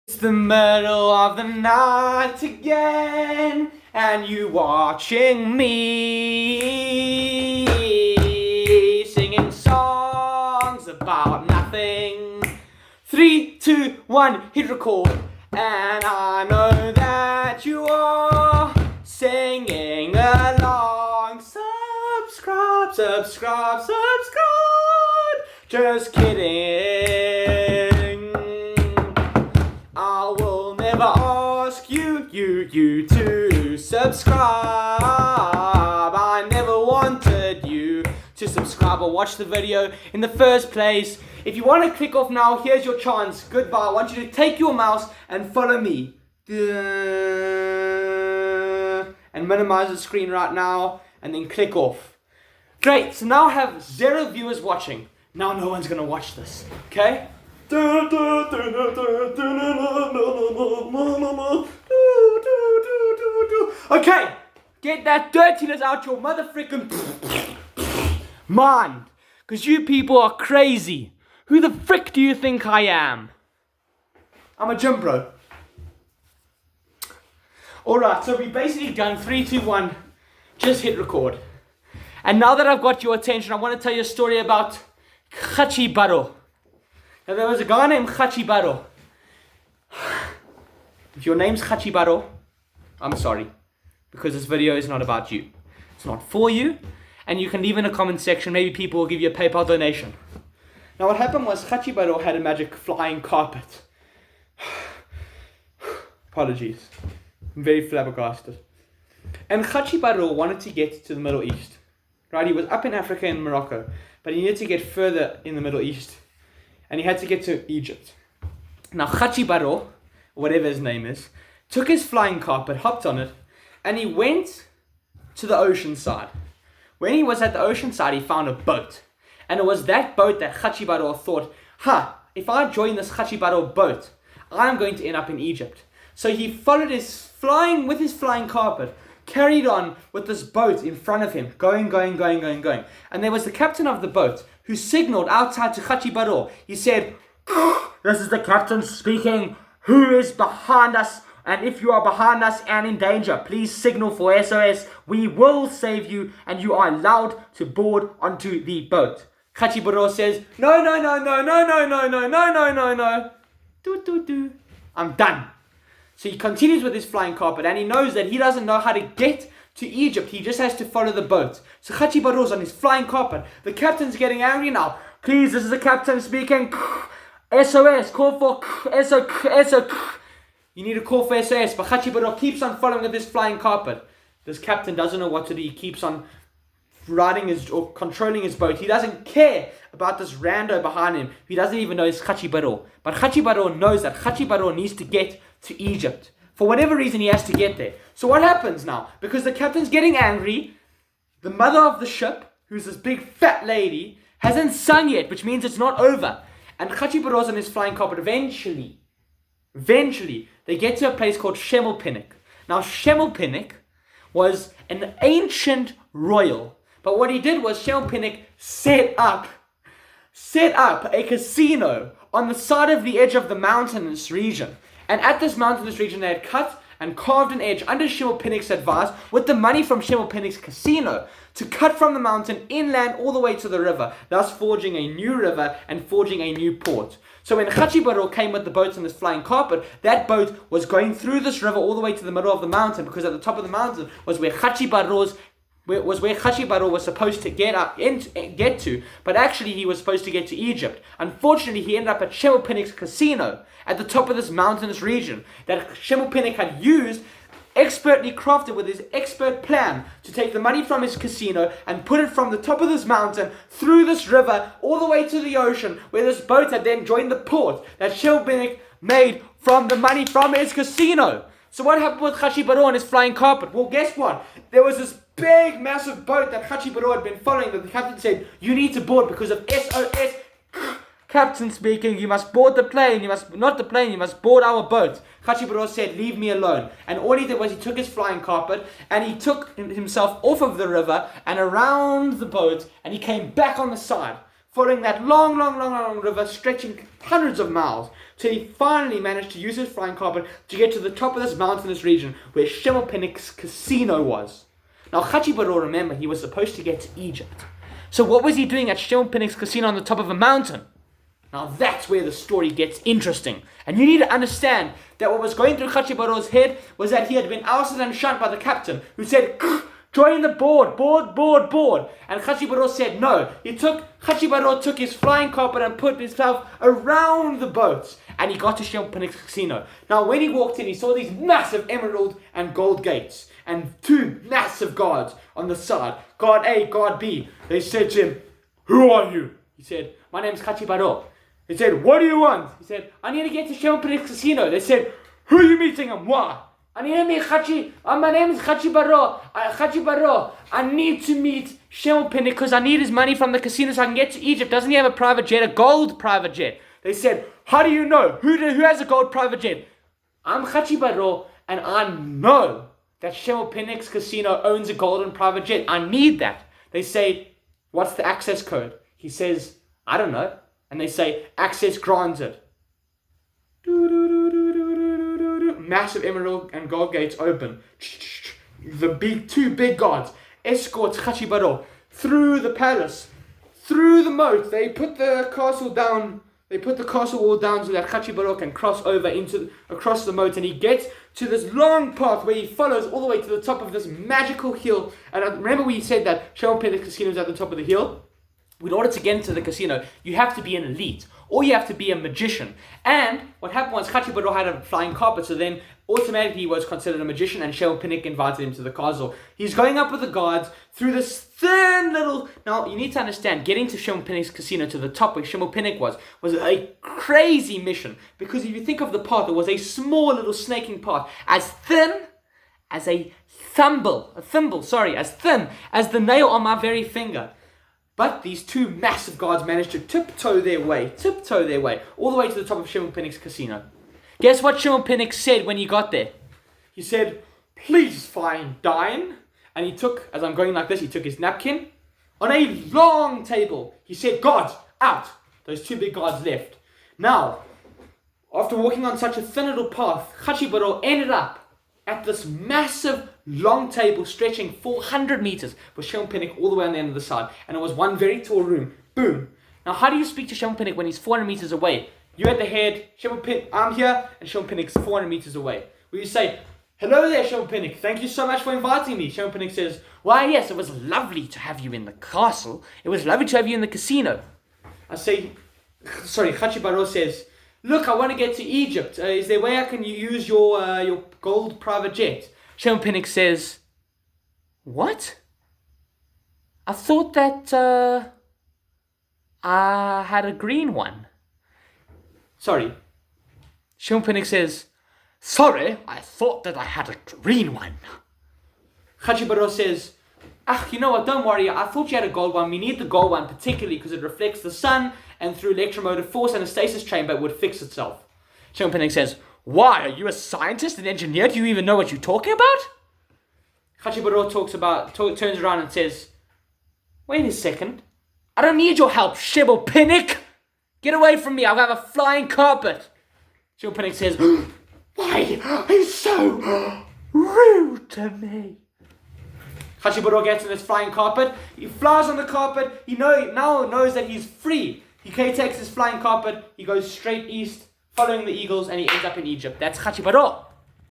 It's the middle of the night again, and you watching me singing songs about nothing. 3, 2, 1, hit record, and I know that you are singing along. Subscribe, subscribe, subscribe. Just kidding. I will never ask you to subscribe. I never wanted you to subscribe or watch the video in the first place. If you want to click off now, here's your chance. Goodbye. I want you to take your mouse and follow me. And minimize the screen right now and then click off. Great. So now I have 0 viewers watching. Now no one's going to watch this. Okay? Okay, get that dirtiness out your mother frickin' mind, because you people are crazy. Who the frick do you think I am? I'm a gym bro. Alright, so we basically done 3, 2, 1, just hit record. And now that I've got your attention, I want to tell you a story about Khachi Baro. Now, there was a guy named Khachi Baro. If your name's Khachi Baro, I'm sorry, because this video is not about you. It's not for you, and you can leave in a comment section. Maybe people will give you a PayPal donation. Now, what happened was Khachi Baro had a magic flying carpet. Apologies. I'm very flabbergasted. And Khachi Baro wanted to get to the Middle East. Right, he was up in Africa in Morocco, but he needed to get further in the Middle East. And he had to get to Egypt. Now Khachi Baro, whatever his name is, took his flying carpet, hopped on it, and he went to the ocean side. When he was at the ocean side, he found a boat. And it was that boat that Khachi Baro thought, if I join this Khachi Baro boat, I'm going to end up in Egypt. So he followed with his flying carpet, carried on with this boat in front of him, going. And there was the captain of the boat who signaled outside to Khachi Baro. He said, "This is the captain speaking. Who is behind us? And if you are behind us and in danger, please signal for SOS. We will save you, and you are allowed to board onto the boat." Khachi Baro says, No. Do. I'm done. So he continues with his flying carpet, and he knows that he doesn't know how to get to Egypt. He just has to follow the boat. So Khachi Baro's on his flying carpet. The captain's getting angry now. "Please, this is the captain speaking. SOS, call for SOS. You need to call for SOS." But Khachi Baro keeps on following with his flying carpet. This captain doesn't know what to do. He keeps on controlling his boat. He doesn't care about this rando behind him. He doesn't even know it's Khachi Baro. But Khachi Baro knows that Khachi Baro needs to get to Egypt. For whatever reason, he has to get there. So what happens now? Because the captain's getting angry, the mother of the ship, who's this big fat lady, hasn't sung yet, which means it's not over. And Khachi Baro's on his flying carpet. Eventually, they get to a place called Shemelpinik. Now, Shemelpinik was an ancient royal. But what he did was Shemelpinik set up a casino on the side of the edge of the mountainous region. And at this mountainous region, they had cut and carved an edge under Shemelpinik's advice with the money from Shemelpinik's casino to cut from the mountain inland all the way to the river, thus forging a new river and forging a new port. So when Khachi Baro came with the boat on this flying carpet, that boat was going through this river all the way to the middle of the mountain, because at the top of the mountain was where Khachi Baro was supposed to get to, but actually he was supposed to get to Egypt. Unfortunately, he ended up at Shemelpinik's casino at the top of this mountainous region that Shemelpinik had used, expertly crafted with his expert plan to take the money from his casino and put it from the top of this mountain through this river all the way to the ocean, where this boat had then joined the port that Shemelpinik made from the money from his casino. So what happened with Khachi Baro on his flying carpet? Well, guess what? There was this big, massive boat that Khachi Baro had been following that the captain said, "You need to board because of SOS." Captain speaking, "You must board the plane. You must board our boat." Khachi Baro said, "Leave me alone." And all he did was he took his flying carpet and he took himself off of the river and around the boat, and he came back on the side. following that long river stretching hundreds of miles, till he finally managed to use his flying carpet to get to the top of this mountainous region where Shemelpenek's casino was. Now Chachibaro, remember, he was supposed to get to Egypt. So what was he doing at Shemelpenek's casino on the top of a mountain? Now that's where the story gets interesting. And you need to understand that what was going through Chachibaro's head was that he had been ousted and shunned by the captain, who said, join the board. And Chachibaro said no. Chachibaro took his flying carpet and put himself around the boat, and he got to Shemelpenek's casino. Now when he walked in, he saw these massive emerald and gold gates, and two massive guards on the side. Guard A, guard B. They said to him, who are you? He said, my name's Chachibaro. He said, what do you want? He said, I need to get to Shemelpenek's casino. They said, who are you meeting and why? I need to meet my name is Chachibaro. I need to meet Shemelpenek because I need his money from the casino so I can get to Egypt. Doesn't he have a private jet, a gold private jet? They said, how do you know? Who has a gold private jet? I'm Chachibaro and I know that Shemelpenek's casino owns a golden private jet. I need that. They say, what's the access code? He says, I don't know. And they say, access granted. Massive emerald and gold gates open. The two big guards escorts Chachibaro through the palace, through the moat. They put the castle down. They put the castle wall down so that Chachibaro can cross over across the moat, and he gets to this long path where he follows all the way to the top of this magical hill. And remember we said that Shemelpenek's casino is at the top of the hill? In order to get into the casino, you have to be an elite, or you have to be a magician. And what happened was Chachibaro had a flying carpet, so then automatically he was considered a magician, and Shemelpenek invited him to the castle. He's going up with the guards through this thin little... Now, you need to understand, getting to Shemelpenek's casino, to the top where Shemelpenek was a crazy mission. Because if you think of the path, it was a small little snaking path, as thin as as thin as the nail on my very finger. But these two massive guards managed to tiptoe their way, all the way to the top of Shemelpenek's casino. Guess what Shemelpenek said when he got there? He said, please fine dine. And he took, as I'm going like this, he took his napkin. On a long table, he said, guards, out. Those two big guards left. Now, after walking on such a thin little path, Chachibaro ended up at this massive long table stretching 400 meters with Shemelpenek all the way on the end of the side. And it was one very tall room. Boom. Now, how do you speak to Shemelpenek when he's 400 meters away? You're at the head, Shemelpenek, I'm here, and Shemelpenek's 400 meters away. Will you say, hello there, Shemelpenek, thank you so much for inviting me. Shemelpenek says, why, yes, it was lovely to have you in the castle. It was lovely to have you in the casino. Chachibaro says, look, I want to get to Egypt. Is there a way I can use your gold private jet? Shemelpenek says, what? I thought that I had a green one. Sorry. Shemelpenek says, sorry, I thought that I had a green one. Chachibaro says, you know what, don't worry, I thought you had a gold one. We need the gold one particularly because it reflects the sun, and through electromotive force and a stasis chamber it would fix itself. Shemelpenek says, why, are you a scientist, an engineer? Do you even know what you're talking about? Chachibaro turns around and says, wait a second, I don't need your help, Shemelpenek. Get away from me, I'll have a flying carpet. Shemelpenek says, why are you so rude to me? Chachibaro gets on his flying carpet. He flies on the carpet. He now knows that he's free. He takes his flying carpet. He goes straight east, following the eagles, and he ends up in Egypt. That's Chachibaro.